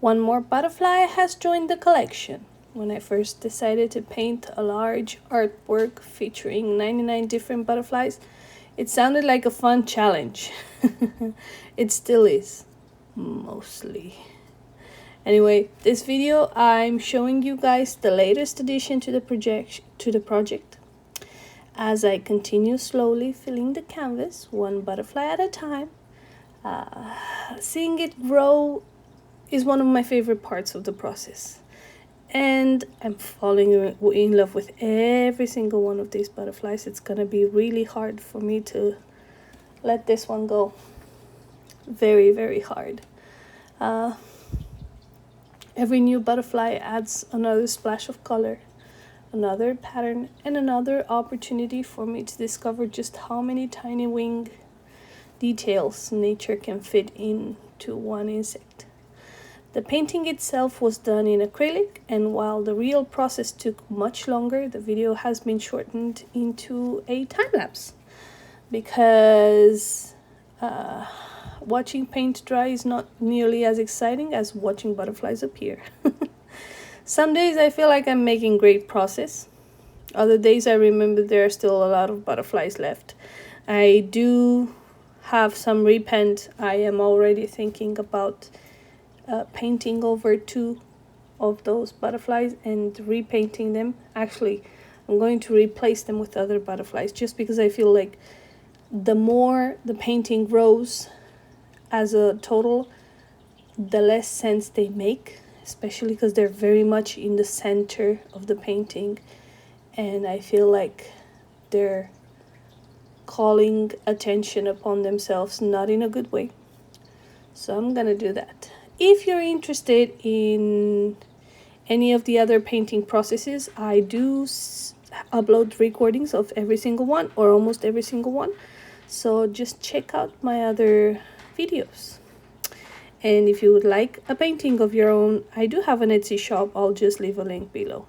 One more butterfly has joined the collection. When I first decided to paint a large artwork featuring 99 different butterflies, it sounded like a fun challenge. It still is, mostly. Anyway, this video I'm showing you guys the latest addition to the project. As I continue slowly filling the canvas, one butterfly at a time, seeing it grow is one of my favorite parts of the process. And I'm falling in love with every single one of these butterflies. It's gonna be really hard for me to let this one go. Very, very hard. Every new butterfly adds another splash of color, another pattern, and another opportunity for me to discover just how many tiny wing details nature can fit into one insect. The painting itself was done in acrylic, and while the real process took much longer, the video has been shortened into a time-lapse because watching paint dry is not nearly as exciting as watching butterflies appear. Some days I feel like I'm making great progress. Other days I remember there are still a lot of butterflies left. I do have some repaint. I am already thinking about painting over 2 of those butterflies and repainting them. Actually, I'm going to replace them with other butterflies just because I feel like the more the painting grows as a total, the less sense they make, especially because they're very much in the center of the painting, and I feel like they're calling attention upon themselves, not in a good way. So I'm gonna do that. If you're interested in any of the other painting processes, I do upload recordings of every single one, or almost every single one. So just check out my other videos. And if you would like a painting of your own, I do have an Etsy shop. I'll just leave a link below.